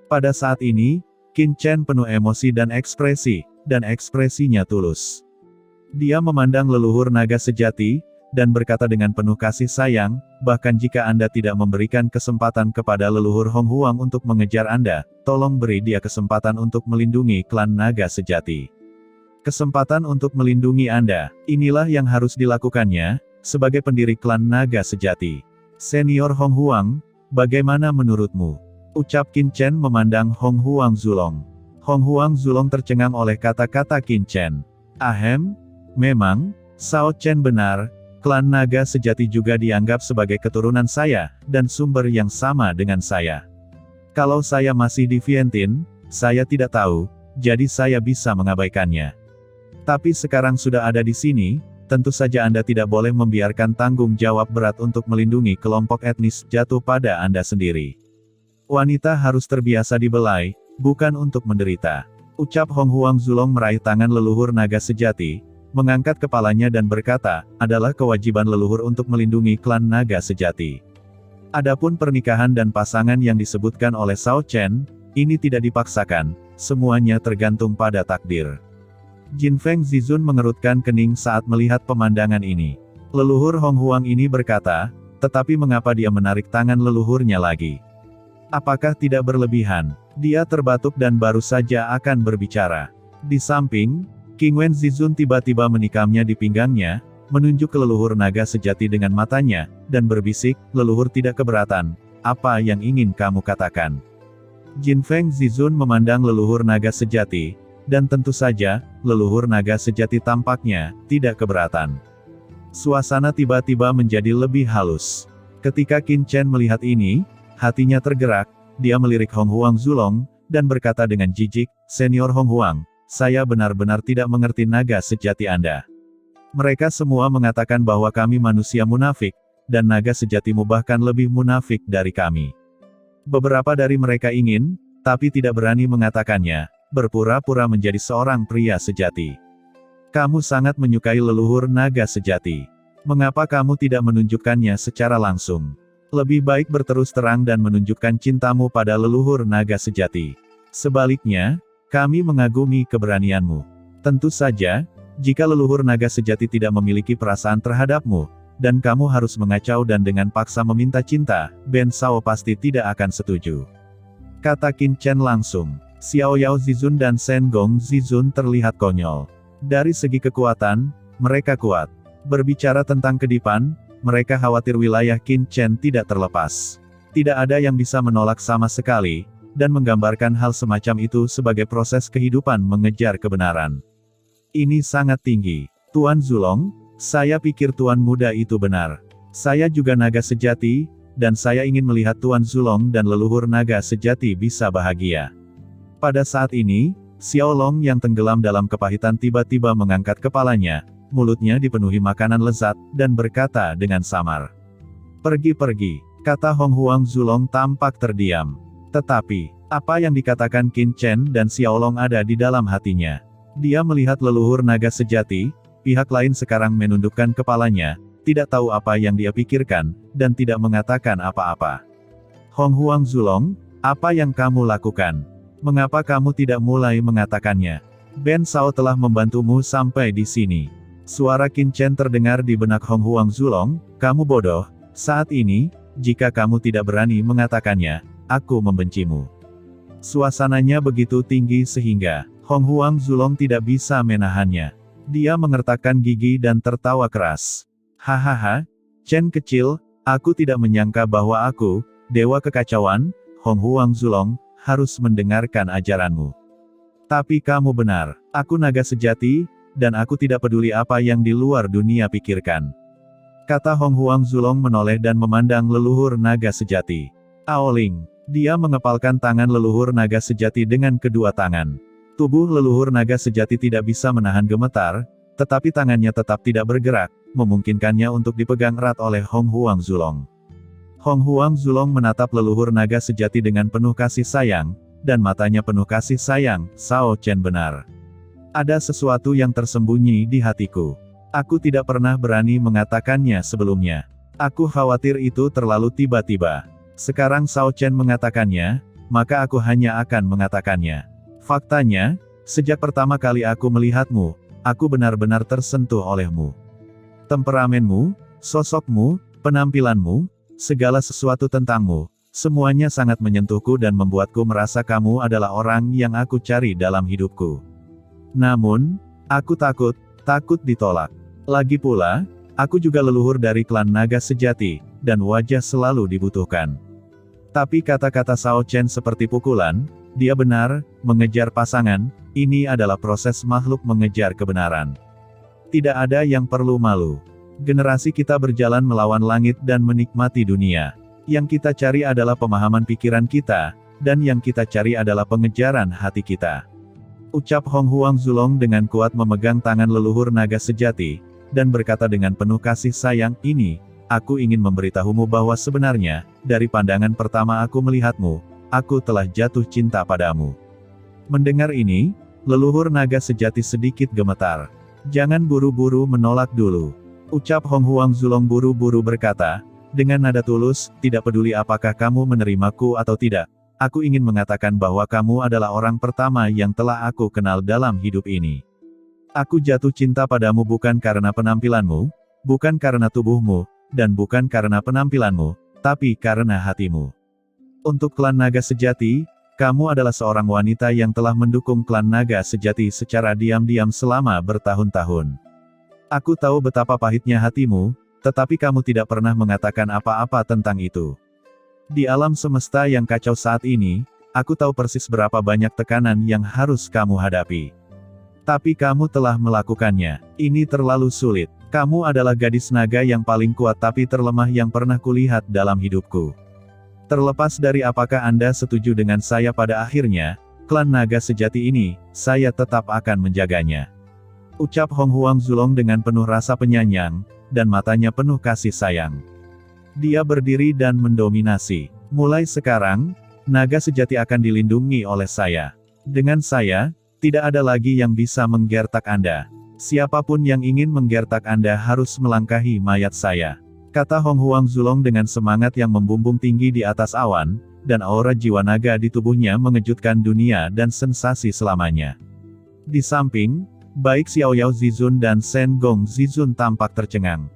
Pada saat ini, Qin Chen penuh emosi dan ekspresinya tulus. Dia memandang leluhur naga sejati, dan berkata dengan penuh kasih sayang, bahkan jika Anda tidak memberikan kesempatan kepada leluhur Hong Huang untuk mengejar Anda, tolong beri dia kesempatan untuk melindungi klan naga sejati. Kesempatan untuk melindungi Anda, inilah yang harus dilakukannya, sebagai pendiri klan naga sejati. Senior Hong Huang, bagaimana menurutmu? Ucap Qin Chen memandang Hong Huang Zulong. Hong Huang Zulong tercengang oleh kata-kata Qin Chen. Ahem, memang, Sao Chen benar. Klan naga sejati juga dianggap sebagai keturunan saya, dan sumber yang sama dengan saya. Kalau saya masih di Vientin, saya tidak tahu, jadi saya bisa mengabaikannya. Tapi sekarang sudah ada di sini, tentu saja Anda tidak boleh membiarkan tanggung jawab berat untuk melindungi kelompok etnis jatuh pada Anda sendiri. Wanita harus terbiasa dibelai, bukan untuk menderita. Ucap Hong Huang Zulong meraih tangan leluhur naga sejati, mengangkat kepalanya dan berkata, adalah kewajiban leluhur untuk melindungi klan naga sejati. Adapun pernikahan dan pasangan yang disebutkan oleh Sao Chen, ini tidak dipaksakan, semuanya tergantung pada takdir. Jin Feng Zizun mengerutkan kening saat melihat pemandangan ini. Leluhur Hong Huang ini berkata, tetapi mengapa dia menarik tangan leluhurnya lagi? Apakah tidak berlebihan? Dia terbatuk dan baru saja akan berbicara. Di samping, King Wen Zizun tiba-tiba menikamnya di pinggangnya, menunjuk ke leluhur naga sejati dengan matanya, dan berbisik, leluhur tidak keberatan, apa yang ingin kamu katakan? Jin Feng Zizun memandang leluhur naga sejati, dan tentu saja, leluhur naga sejati tampaknya, tidak keberatan. Suasana tiba-tiba menjadi lebih halus. Ketika Qin Chen melihat ini, hatinya tergerak, dia melirik Hong Huang Zulong, dan berkata dengan jijik, Senior Hong Huang, saya benar-benar tidak mengerti naga sejati Anda. Mereka semua mengatakan bahwa kami manusia munafik, dan naga sejatimu bahkan lebih munafik dari kami. Beberapa dari mereka ingin, tapi tidak berani mengatakannya, berpura-pura menjadi seorang pria sejati. Kamu sangat menyukai leluhur naga sejati. Mengapa kamu tidak menunjukkannya secara langsung? Lebih baik berterus terang dan menunjukkan cintamu pada leluhur naga sejati. Sebaliknya, kami mengagumi keberanianmu. Tentu saja, jika leluhur naga sejati tidak memiliki perasaan terhadapmu, dan kamu harus mengacau dan dengan paksa meminta cinta, Ben Sao pasti tidak akan setuju. Kata Qin Chen langsung. Xiao Yao Zizun dan Shen Gong Zizun terlihat konyol. Dari segi kekuatan, mereka kuat. Berbicara tentang kedipan, mereka khawatir wilayah Qin Chen tidak terlepas. Tidak ada yang bisa menolak sama sekali, dan menggambarkan hal semacam itu sebagai proses kehidupan mengejar kebenaran. Ini sangat tinggi. Tuan Zulong, saya pikir Tuan muda itu benar. Saya juga naga sejati, dan saya ingin melihat Tuan Zulong dan leluhur naga sejati bisa bahagia. Pada saat ini, Xiao Long yang tenggelam dalam kepahitan tiba-tiba mengangkat kepalanya, mulutnya dipenuhi makanan lezat, dan berkata dengan samar. Pergi-pergi, kata Hong Huang Zulong tampak terdiam. Tetapi, apa yang dikatakan Qin Chen dan Xiao Long ada di dalam hatinya. Dia melihat leluhur naga sejati, pihak lain sekarang menundukkan kepalanya, tidak tahu apa yang dia pikirkan, dan tidak mengatakan apa-apa. Hong Huang Zulong, apa yang kamu lakukan? Mengapa kamu tidak mulai mengatakannya? Ben Sao telah membantumu sampai di sini. Suara Qin Chen terdengar di benak Hong Huang Zulong, kamu bodoh, saat ini, jika kamu tidak berani mengatakannya, aku membencimu. Suasananya begitu tinggi sehingga, Hong Huang Zulong tidak bisa menahannya. Dia mengertakkan gigi dan tertawa keras. Hahaha, Chen kecil, aku tidak menyangka bahwa aku, dewa kekacauan, Hong Huang Zulong, harus mendengarkan ajaranmu. Tapi kamu benar, aku naga sejati, dan aku tidak peduli apa yang di luar dunia pikirkan. Kata Hong Huang Zulong menoleh dan memandang leluhur naga sejati. Aoling, dia mengepalkan tangan leluhur naga sejati dengan kedua tangan. Tubuh leluhur naga sejati tidak bisa menahan gemetar, tetapi tangannya tetap tidak bergerak, memungkinkannya untuk dipegang erat oleh Hong Huang Zulong. Hong Huang Zulong menatap leluhur naga sejati dengan penuh kasih sayang, dan matanya penuh kasih sayang, Sao Chen benar. Ada sesuatu yang tersembunyi di hatiku. Aku tidak pernah berani mengatakannya sebelumnya. Aku khawatir itu terlalu tiba-tiba. Sekarang Sao Chen mengatakannya, maka aku hanya akan mengatakannya. Faktanya, sejak pertama kali aku melihatmu, aku benar-benar tersentuh olehmu. Temperamenmu, sosokmu, penampilanmu, segala sesuatu tentangmu, semuanya sangat menyentuhku dan membuatku merasa kamu adalah orang yang aku cari dalam hidupku. Namun, aku takut ditolak. Lagi pula, aku juga leluhur dari klan naga sejati, dan wajah selalu dibutuhkan. Tapi kata-kata Shao Chen seperti pukulan, dia benar, mengejar pasangan, ini adalah proses makhluk mengejar kebenaran. Tidak ada yang perlu malu. Generasi kita berjalan melawan langit dan menikmati dunia. Yang kita cari adalah pemahaman pikiran kita, dan yang kita cari adalah pengejaran hati kita. Ucap Hong Huang Zulong dengan kuat memegang tangan leluhur naga sejati, dan berkata dengan penuh kasih sayang, ini, aku ingin memberitahumu bahwa sebenarnya, dari pandangan pertama aku melihatmu, aku telah jatuh cinta padamu. Mendengar ini, leluhur naga sejati sedikit gemetar. Jangan buru-buru menolak dulu. Ucap Hong Huang Zulong buru-buru berkata, dengan nada tulus, tidak peduli apakah kamu menerimaku atau tidak, aku ingin mengatakan bahwa kamu adalah orang pertama yang telah aku kenal dalam hidup ini. Aku jatuh cinta padamu bukan karena penampilanmu, bukan karena tubuhmu, dan bukan karena penampilanmu, tapi karena hatimu. Untuk klan naga sejati, kamu adalah seorang wanita yang telah mendukung klan naga sejati secara diam-diam selama bertahun-tahun. Aku tahu betapa pahitnya hatimu, tetapi kamu tidak pernah mengatakan apa-apa tentang itu. Di alam semesta yang kacau saat ini, aku tahu persis berapa banyak tekanan yang harus kamu hadapi. Tapi kamu telah melakukannya. Ini terlalu sulit. Kamu adalah gadis naga yang paling kuat tapi terlemah yang pernah kulihat dalam hidupku. Terlepas dari apakah Anda setuju dengan saya pada akhirnya, klan naga sejati ini, saya tetap akan menjaganya. Ucap Hong Huang Zulong dengan penuh rasa penyayang, dan matanya penuh kasih sayang. Dia berdiri dan mendominasi. Mulai sekarang, naga sejati akan dilindungi oleh saya. Dengan saya, tidak ada lagi yang bisa menggertak Anda. Siapapun yang ingin menggertak Anda harus melangkahi mayat saya. Kata Hong Huang Zulong dengan semangat yang membumbung tinggi di atas awan, dan aura jiwa naga di tubuhnya mengejutkan dunia dan sensasi selamanya. Di samping, baik Xiao Yao Zizun dan Shen Gong Zizun tampak tercengang.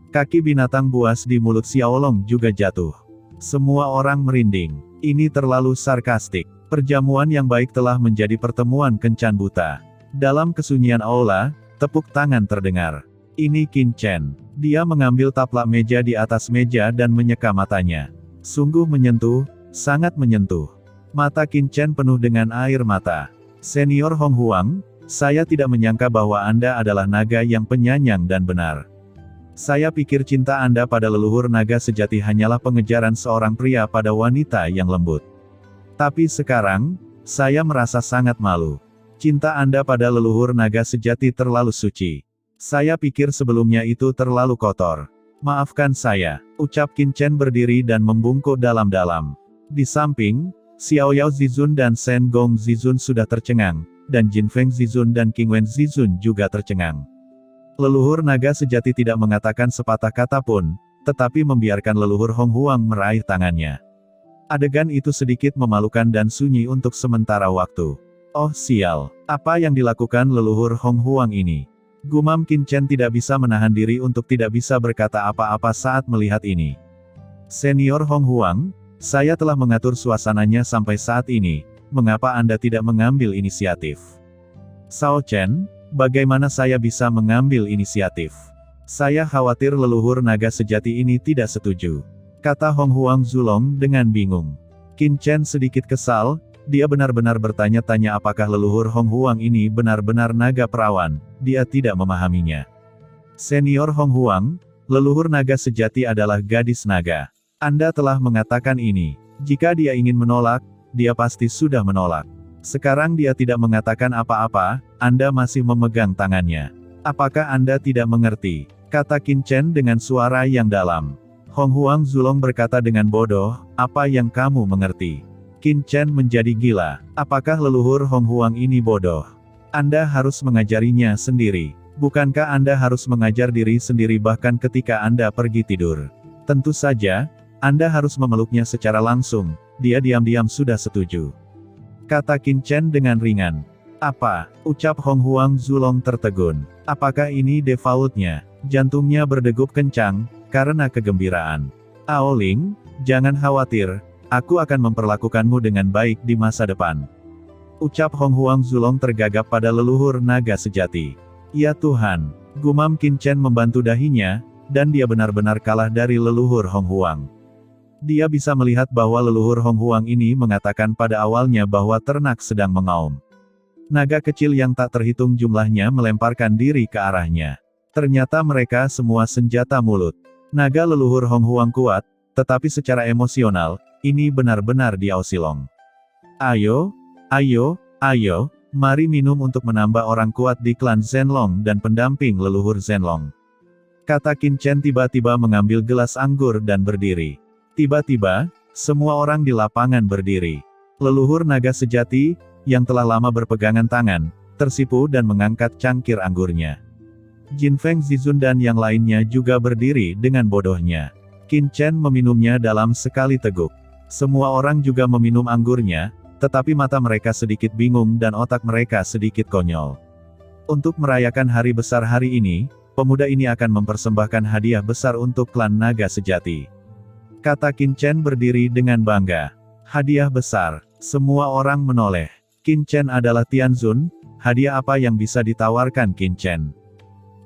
Kaki binatang buas di mulut Xiaolong juga jatuh. Semua orang merinding. Ini terlalu sarkastik. Perjamuan yang baik telah menjadi pertemuan kencan buta. Dalam kesunyian aula, tepuk tangan terdengar. Ini Qin Chen. Dia mengambil taplak meja di atas meja dan menyeka matanya. Sungguh menyentuh, sangat menyentuh. Mata Qin Chen penuh dengan air mata. Senior Hong Huang, saya tidak menyangka bahwa Anda adalah naga yang penyayang dan benar. Saya pikir cinta Anda pada leluhur naga sejati hanyalah pengejaran seorang pria pada wanita yang lembut. Tapi sekarang, saya merasa sangat malu. Cinta Anda pada leluhur naga sejati terlalu suci. Saya pikir sebelumnya itu terlalu kotor. Maafkan saya, ucap Qin Chen berdiri dan membungkuk dalam-dalam. Di samping, Xiao Yao Zizun dan Shen Gong Zizun sudah tercengang, dan Jin Feng Zizun dan Qing Wen Zizun juga tercengang. Leluhur naga sejati tidak mengatakan sepatah kata pun, tetapi membiarkan leluhur Hong Huang meraih tangannya. Adegan itu sedikit memalukan dan sunyi untuk sementara waktu. Oh sial, apa yang dilakukan leluhur Hong Huang ini? Gumam Qin Chen tidak bisa menahan diri untuk tidak bisa berkata apa-apa saat melihat ini. Senior Hong Huang, saya telah mengatur suasananya sampai saat ini, mengapa Anda tidak mengambil inisiatif? Shao Chen, bagaimana saya bisa mengambil inisiatif? Saya khawatir leluhur naga sejati ini tidak setuju. Kata Hong Huang Zulong dengan bingung. Qin Chen sedikit kesal. Dia benar-benar bertanya-tanya apakah leluhur Hong Huang ini benar-benar naga perawan, dia tidak memahaminya. Senior Hong Huang, leluhur naga sejati adalah gadis naga. Anda telah mengatakan ini. Jika dia ingin menolak, dia pasti sudah menolak. Sekarang dia tidak mengatakan apa-apa, Anda masih memegang tangannya. Apakah Anda tidak mengerti? Kata Qin Chen dengan suara yang dalam. Hong Huang Zulong berkata dengan bodoh, apa yang kamu mengerti? Qin Chen menjadi gila. Apakah leluhur Hong Huang ini bodoh? Anda harus mengajarinya sendiri. Bukankah Anda harus mengajar diri sendiri bahkan ketika Anda pergi tidur? Tentu saja, Anda harus memeluknya secara langsung. Dia diam-diam sudah setuju. Kata Qin Chen dengan ringan. Apa? Ucap Hong Huang Zulong tertegun. Apakah ini defaultnya? Jantungnya berdegup kencang, karena kegembiraan. Aoling, jangan khawatir, aku akan memperlakukanmu dengan baik di masa depan. Ucap Hong Huang Zulong tergagap pada leluhur naga sejati. Ya Tuhan, gumam Qin Chen membantu dahinya, dan dia benar-benar kalah dari leluhur Hong Huang. Dia bisa melihat bahwa leluhur Hong Huang ini mengatakan pada awalnya bahwa ternak sedang mengaum. Naga kecil yang tak terhitung jumlahnya melemparkan diri ke arahnya. Ternyata mereka semua senjata mulut. Naga leluhur Hong Huang kuat, tetapi secara emosional, ini benar-benar Diao Silong. Ayo, ayo, ayo, mari minum untuk menambah orang kuat di klan Zhenlong dan pendamping leluhur Zhenlong. Kata Qin Chen tiba-tiba mengambil gelas anggur dan berdiri. Tiba-tiba, semua orang di lapangan berdiri. Leluhur naga sejati, yang telah lama berpegangan tangan, tersipu dan mengangkat cangkir anggurnya. Jin Feng Zizun dan yang lainnya juga berdiri dengan bodohnya. Qin Chen meminumnya dalam sekali teguk. Semua orang juga meminum anggurnya, tetapi mata mereka sedikit bingung dan otak mereka sedikit konyol. Untuk merayakan hari besar hari ini, pemuda ini akan mempersembahkan hadiah besar untuk klan naga sejati. Kata Qin Chen berdiri dengan bangga. Hadiah besar. Semua orang menoleh. Qin Chen adalah Tianzun, hadiah apa yang bisa ditawarkan Qin Chen?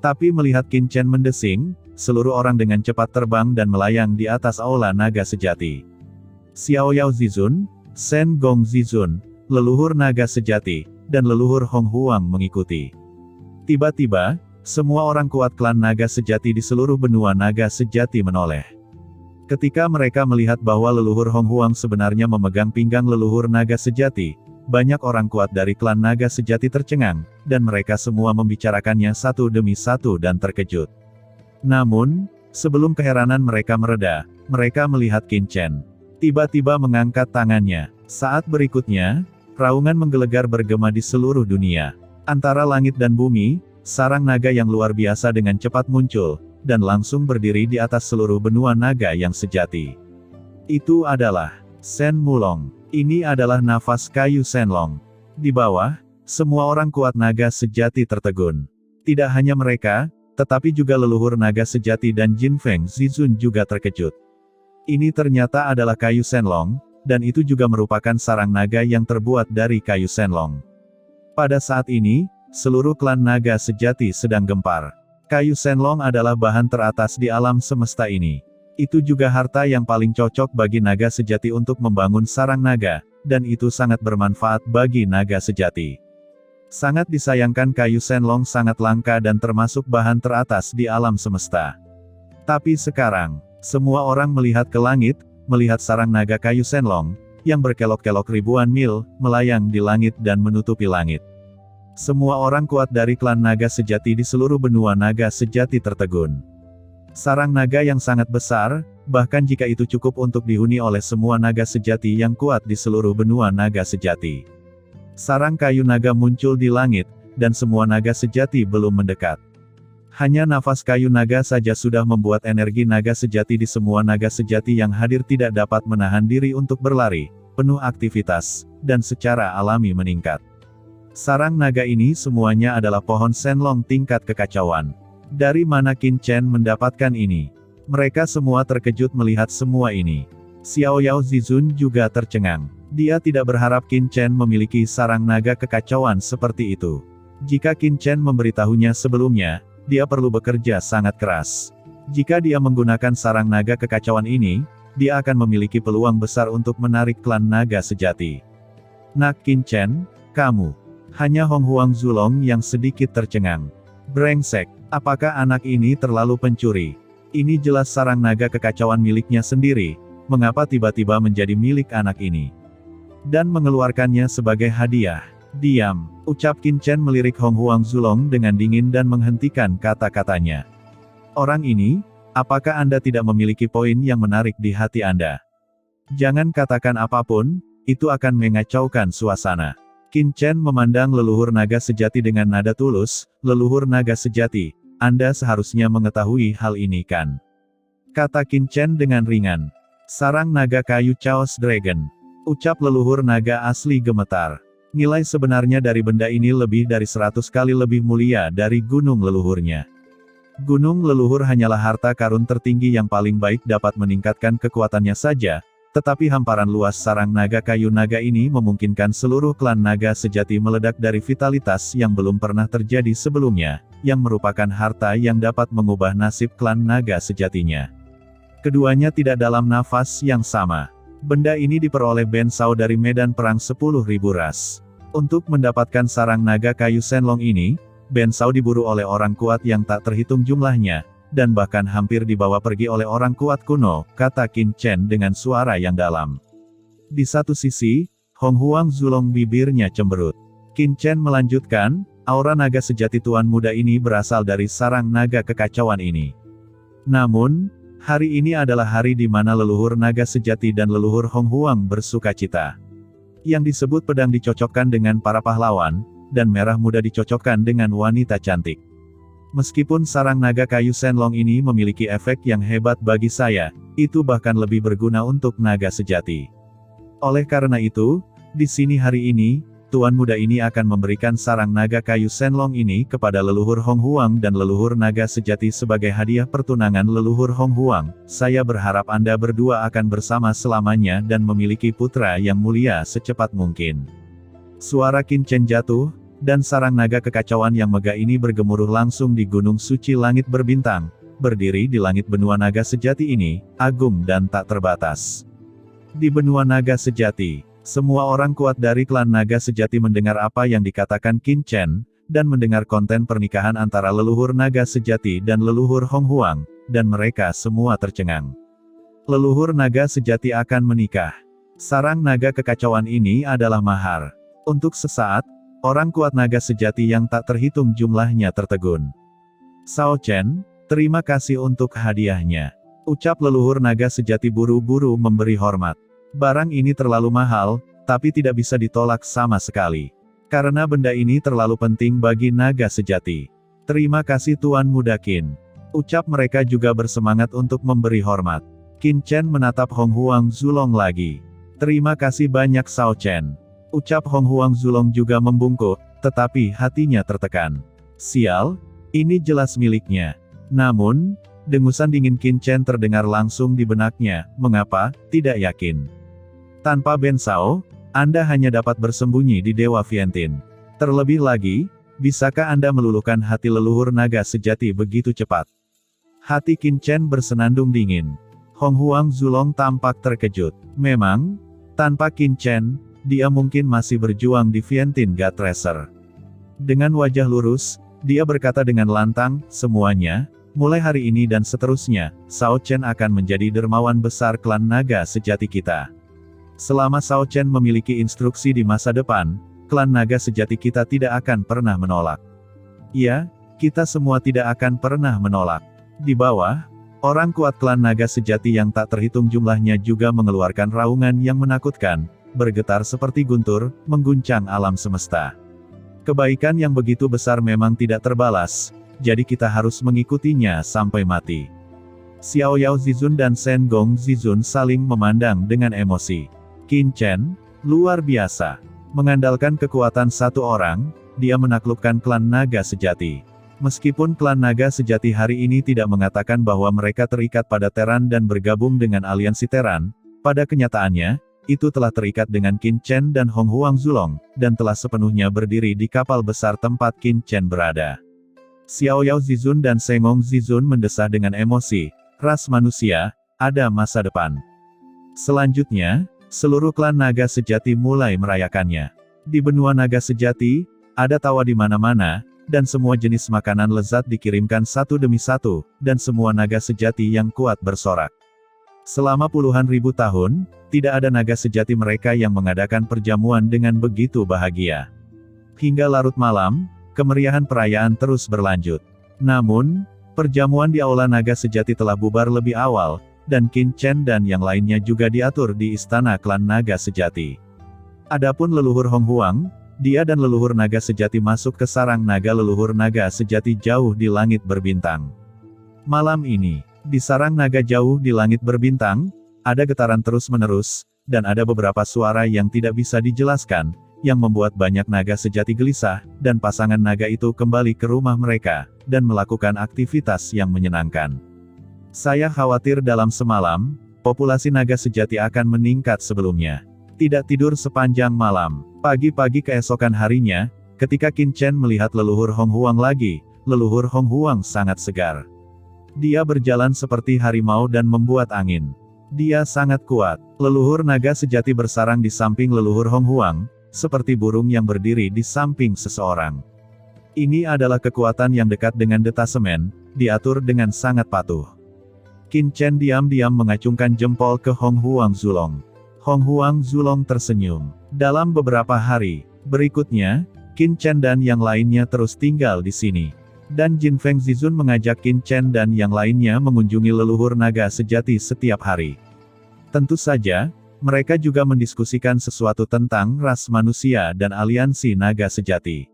Tapi melihat Qin Chen mendesing, seluruh orang dengan cepat terbang dan melayang di atas aula naga sejati. Xiao Yao Zizun, Shen Gong Zizun, leluhur naga sejati, dan leluhur Hong Huang mengikuti. Tiba-tiba, semua orang kuat klan naga sejati di seluruh benua naga sejati menoleh. Ketika mereka melihat bahwa leluhur Hong Huang sebenarnya memegang pinggang leluhur naga sejati, banyak orang kuat dari klan naga sejati tercengang, dan mereka semua membicarakannya satu demi satu dan terkejut. Namun, sebelum keheranan mereka mereda, mereka melihat Qin Chen. Tiba-tiba mengangkat tangannya. Saat berikutnya, raungan menggelegar bergema di seluruh dunia. Antara langit dan bumi, sarang naga yang luar biasa dengan cepat muncul, dan langsung berdiri di atas seluruh benua naga yang sejati. Itu adalah Shen Mulong. Ini adalah nafas kayu Shenlong. Di bawah, semua orang kuat naga sejati tertegun. Tidak hanya mereka, tetapi juga leluhur naga sejati dan Jin Feng Zizun juga terkejut. Ini ternyata adalah kayu Shenlong, dan itu juga merupakan sarang naga yang terbuat dari kayu Shenlong. Pada saat ini, seluruh klan naga sejati sedang gempar. Kayu Shenlong adalah bahan teratas di alam semesta ini. Itu juga harta yang paling cocok bagi naga sejati untuk membangun sarang naga, dan itu sangat bermanfaat bagi naga sejati. Sangat disayangkan kayu Shenlong sangat langka dan termasuk bahan teratas di alam semesta. Tapi sekarang, semua orang melihat ke langit, melihat sarang naga kayu Shenlong, yang berkelok-kelok ribuan mil, melayang di langit dan menutupi langit. Semua orang kuat dari klan naga sejati di seluruh benua naga sejati tertegun. Sarang naga yang sangat besar, bahkan jika itu cukup untuk dihuni oleh semua naga sejati yang kuat di seluruh benua naga sejati. Sarang kayu naga muncul di langit, dan semua naga sejati belum mendekat. Hanya nafas kayu naga saja sudah membuat energi naga sejati di semua naga sejati yang hadir tidak dapat menahan diri untuk berlari, penuh aktivitas, dan secara alami meningkat. Sarang naga ini semuanya adalah pohon Shenlong tingkat kekacauan. Dari mana Qin Chen mendapatkan ini? Mereka semua terkejut melihat semua ini. Xiao Yao Zizun juga tercengang. Dia tidak berharap Qin Chen memiliki sarang naga kekacauan seperti itu. Jika Qin Chen memberitahunya sebelumnya, dia perlu bekerja sangat keras. Jika dia menggunakan sarang naga kekacauan ini, dia akan memiliki peluang besar untuk menarik klan naga sejati. Nak Qin Chen, kamu. Hanya Hong Huang Zulong yang sedikit tercengang. Brengsek, apakah anak ini terlalu pencuri? Ini jelas sarang naga kekacauan miliknya sendiri, mengapa tiba-tiba menjadi milik anak ini? Dan mengeluarkannya sebagai hadiah. Diam, ucap Qin Chen melirik Hong Huang Zulong dengan dingin dan menghentikan kata-katanya. Orang ini, apakah Anda tidak memiliki poin yang menarik di hati Anda? Jangan katakan apapun, itu akan mengacaukan suasana. Qin Chen memandang leluhur naga sejati dengan nada tulus, leluhur naga sejati, Anda seharusnya mengetahui hal ini kan? Kata Qin Chen dengan ringan. Sarang naga kayu Chaos Dragon. Ucap leluhur naga asli gemetar. Nilai sebenarnya dari benda ini lebih dari 100 kali lebih mulia dari gunung leluhurnya. Gunung leluhur hanyalah harta karun tertinggi yang paling baik dapat meningkatkan kekuatannya saja, tetapi hamparan luas sarang naga kayu naga ini memungkinkan seluruh klan naga sejati meledak dari vitalitas yang belum pernah terjadi sebelumnya, yang merupakan harta yang dapat mengubah nasib klan naga sejatinya. Keduanya tidak dalam nafas yang sama. Benda ini diperoleh Ben Shao dari medan perang 10.000 ras. Untuk mendapatkan sarang naga kayu Shenlong ini, Ben Shao diburu oleh orang kuat yang tak terhitung jumlahnya, dan bahkan hampir dibawa pergi oleh orang kuat kuno, kata Qin Chen dengan suara yang dalam. Di satu sisi, Hong Huang Zulong bibirnya cemberut. Qin Chen melanjutkan, aura naga sejati tuan muda ini berasal dari sarang naga kekacauan ini. Namun, hari ini adalah hari di mana leluhur naga sejati dan leluhur Hong Huang bersukacita. Yang disebut pedang dicocokkan dengan para pahlawan, dan merah muda dicocokkan dengan wanita cantik. Meskipun sarang naga kayu Shenlong ini memiliki efek yang hebat bagi saya, itu bahkan lebih berguna untuk naga sejati. Oleh karena itu, di sini hari ini, tuan muda ini akan memberikan sarang naga kayu Shenlong ini kepada leluhur Hong Huang dan leluhur naga sejati sebagai hadiah pertunangan leluhur Hong Huang. Saya berharap Anda berdua akan bersama selamanya dan memiliki putra yang mulia secepat mungkin. Suara Qin Chen jatuh, dan sarang naga kekacauan yang megah ini bergemuruh langsung di gunung suci langit berbintang, berdiri di langit benua naga sejati ini, agung dan tak terbatas. Di benua naga sejati, semua orang kuat dari klan naga sejati mendengar apa yang dikatakan Qin Chen, dan mendengar konten pernikahan antara leluhur naga sejati dan leluhur Hong Huang, dan mereka semua tercengang. Leluhur naga sejati akan menikah. Sarang naga kekacauan ini adalah mahar. Untuk sesaat, orang kuat naga sejati yang tak terhitung jumlahnya tertegun. Shao Chen, terima kasih untuk hadiahnya. Ucap leluhur naga sejati buru-buru memberi hormat. Barang ini terlalu mahal, tapi tidak bisa ditolak sama sekali. Karena benda ini terlalu penting bagi naga sejati. Terima kasih Tuan Muda Qin. Ucap mereka juga bersemangat untuk memberi hormat. Qin Chen menatap Hong Huang Zulong lagi. Terima kasih banyak Shao Chen. Ucap Hong Huang Zulong juga membungkuk, tetapi hatinya tertekan. Sial, ini jelas miliknya. Namun, dengusan dingin Qin Chen terdengar langsung di benaknya, mengapa, tidak yakin. Tanpa Ben Shao, Anda hanya dapat bersembunyi di Dewa Vientiane. Terlebih lagi, bisakah Anda meluluhkan hati leluhur naga sejati begitu cepat? Hati Qin Chen bersenandung dingin. Hong Huang Zulong tampak terkejut. Memang, tanpa Qin Chen, dia mungkin masih berjuang di Vientiane God Racer. Dengan wajah lurus, dia berkata dengan lantang, semuanya, mulai hari ini dan seterusnya, Shao Chen akan menjadi dermawan besar klan naga sejati kita. Selama Shao Chen memiliki instruksi di masa depan, klan naga sejati kita tidak akan pernah menolak. Ya, kita semua tidak akan pernah menolak. Di bawah, orang kuat klan naga sejati yang tak terhitung jumlahnya juga mengeluarkan raungan yang menakutkan, bergetar seperti guntur, mengguncang alam semesta. Kebaikan yang begitu besar memang tidak terbalas, jadi kita harus mengikutinya sampai mati. Xiao Yao Zizun dan Shen Gong Zizun saling memandang dengan emosi. Qin Chen, luar biasa. Mengandalkan kekuatan satu orang, dia menaklukkan klan naga sejati. Meskipun klan naga sejati hari ini tidak mengatakan bahwa mereka terikat pada Teran dan bergabung dengan aliansi Teran, pada kenyataannya, itu telah terikat dengan Qin Chen dan Hong Huang Zulong, dan telah sepenuhnya berdiri di kapal besar tempat Qin Chen berada. Xiao Yao Zizun dan Shengong Zizun mendesah dengan emosi, ras manusia, ada masa depan. Selanjutnya, seluruh klan naga sejati mulai merayakannya. Di benua naga sejati, ada tawa di mana-mana, dan semua jenis makanan lezat dikirimkan satu demi satu, dan semua naga sejati yang kuat bersorak. Selama puluhan ribu tahun, tidak ada naga sejati mereka yang mengadakan perjamuan dengan begitu bahagia. Hingga larut malam, kemeriahan perayaan terus berlanjut. Namun, perjamuan di aula naga sejati telah bubar lebih awal, dan Qin Chen dan yang lainnya juga diatur di istana klan naga sejati. Adapun leluhur Hong Huang, dia dan leluhur naga sejati masuk ke sarang naga leluhur naga sejati jauh di langit berbintang. Malam ini, di sarang naga jauh di langit berbintang, ada getaran terus-menerus, dan ada beberapa suara yang tidak bisa dijelaskan, yang membuat banyak naga sejati gelisah, dan pasangan naga itu kembali ke rumah mereka, dan melakukan aktivitas yang menyenangkan. Saya khawatir dalam semalam, populasi naga sejati akan meningkat sebelumnya. Tidak tidur sepanjang malam. Pagi-pagi keesokan harinya, ketika Qin Chen melihat leluhur Hong Huang lagi, leluhur Hong Huang sangat segar. Dia berjalan seperti harimau dan membuat angin. Dia sangat kuat. Leluhur naga sejati bersarang di samping leluhur Hong Huang, seperti burung yang berdiri di samping seseorang. Ini adalah kekuatan yang dekat dengan detasemen, diatur dengan sangat patuh. Qin Chen diam-diam mengacungkan jempol ke Hong Huang Zulong. Hong Huang Zulong tersenyum. Dalam beberapa hari berikutnya, Qin Chen dan yang lainnya terus tinggal di sini. Dan Jin Feng Zizun mengajak Qin Chen dan yang lainnya mengunjungi leluhur naga sejati setiap hari. Tentu saja, mereka juga mendiskusikan sesuatu tentang ras manusia dan aliansi naga sejati.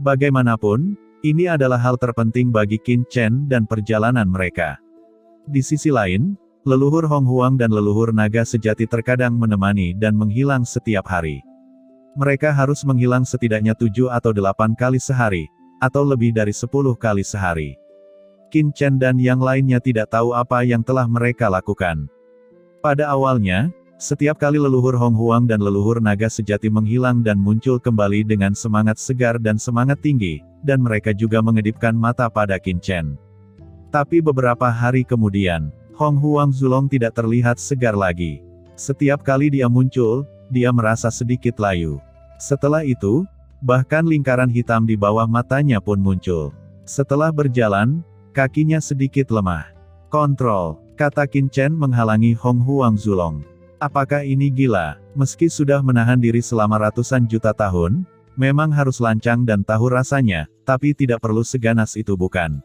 Bagaimanapun, ini adalah hal terpenting bagi Qin Chen dan perjalanan mereka. Di sisi lain, leluhur Hong Huang dan leluhur naga sejati terkadang menemani dan menghilang setiap hari. Mereka harus menghilang setidaknya 7 atau 8 kali sehari, atau lebih dari 10 kali sehari. Qin Chen dan yang lainnya tidak tahu apa yang telah mereka lakukan. Pada awalnya, setiap kali leluhur Hong Huang dan leluhur naga sejati menghilang dan muncul kembali dengan semangat segar dan semangat tinggi, dan mereka juga mengedipkan mata pada Qin Chen. Tapi beberapa hari kemudian, Hong Huang Zulong tidak terlihat segar lagi. Setiap kali dia muncul, dia merasa sedikit layu. Setelah itu, bahkan lingkaran hitam di bawah matanya pun muncul. Setelah berjalan, kakinya sedikit lemah. Kontrol, kata Qin Chen menghalangi Hong Huang Zulong. Apakah ini gila? Meski sudah menahan diri selama ratusan juta tahun, memang harus lancang dan tahu rasanya, tapi tidak perlu seganas itu bukan?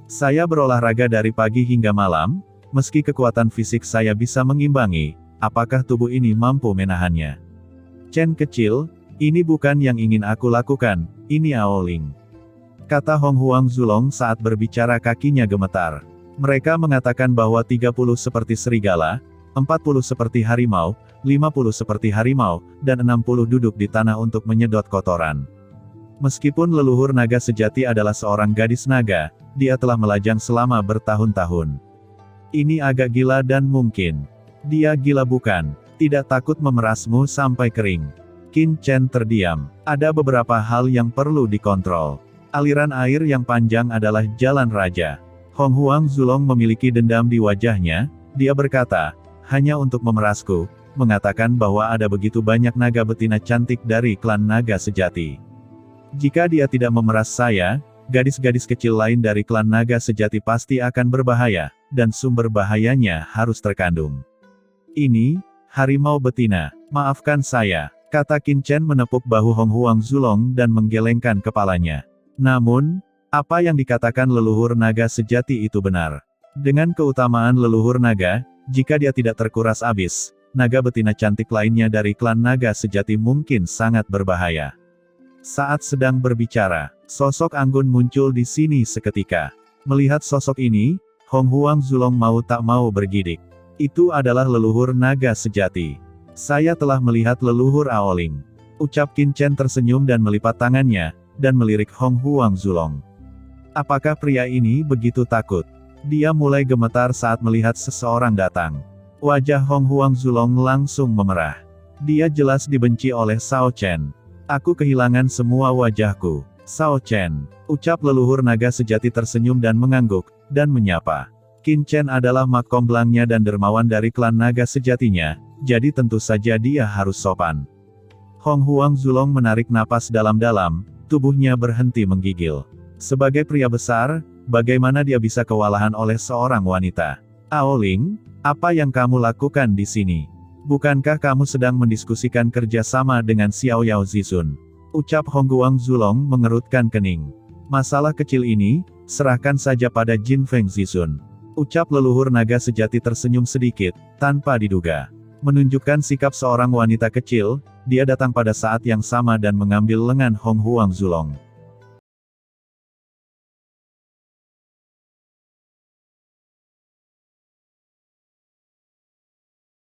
Saya berolahraga dari pagi hingga malam, meski kekuatan fisik saya bisa mengimbangi, apakah tubuh ini mampu menahannya? Chen kecil, ini bukan yang ingin aku lakukan, ini Aoling. Kata Hong Huang Zulong saat berbicara kakinya gemetar. Mereka mengatakan bahwa 30 seperti serigala, 40 seperti harimau, 50 seperti harimau, dan 60 duduk di tanah untuk menyedot kotoran. Meskipun leluhur naga sejati adalah seorang gadis naga, dia telah melajang selama bertahun-tahun. Ini agak gila dan mungkin. Dia gila bukan? Tidak takut memerasmu sampai kering. Qin Chen terdiam. Ada beberapa hal yang perlu dikontrol. Aliran air yang panjang adalah jalan raja. Hong Huang Zulong memiliki dendam di wajahnya, dia berkata, hanya untuk memerasku, mengatakan bahwa ada begitu banyak naga betina cantik dari klan naga sejati. Jika dia tidak memeras saya, gadis-gadis kecil lain dari klan naga sejati pasti akan berbahaya, dan sumber bahayanya harus terkandung. Ini, harimau betina, maafkan saya, kata Qin Chen menepuk bahu Hong Huang Zulong dan menggelengkan kepalanya. Namun, apa yang dikatakan leluhur naga sejati itu benar. Dengan keutamaan leluhur naga, jika dia tidak terkuras habis, naga betina cantik lainnya dari klan naga sejati mungkin sangat berbahaya. Saat sedang berbicara, sosok anggun muncul di sini seketika. Melihat sosok ini, Hong Huang Zulong mau tak mau bergidik. Itu adalah leluhur naga sejati. Saya telah melihat leluhur Aoling. Ucap Qin Chen tersenyum dan melipat tangannya, dan melirik Hong Huang Zulong. Apakah pria ini begitu takut? Dia mulai gemetar saat melihat seseorang datang. Wajah Hong Huang Zulong langsung memerah. Dia jelas dibenci oleh Shao Chen. Aku kehilangan semua wajahku. Shao Chen, ucap leluhur naga sejati tersenyum dan mengangguk, dan menyapa. Qin Chen adalah makom belangnya dan dermawan dari klan naga sejatinya, jadi tentu saja dia harus sopan. Hong Huang Zulong menarik napas dalam-dalam, tubuhnya berhenti menggigil. Sebagai pria besar, bagaimana dia bisa kewalahan oleh seorang wanita? Aoling, apa yang kamu lakukan di sini? Bukankah kamu sedang mendiskusikan kerjasama dengan Xiao Yao Zizun? Ucap Hong Huang Zulong mengerutkan kening. Masalah kecil ini, serahkan saja pada Jin Feng Zizun. Ucap leluhur naga sejati tersenyum sedikit, tanpa diduga. Menunjukkan sikap seorang wanita kecil, dia datang pada saat yang sama dan mengambil lengan Hong Huang Zulong.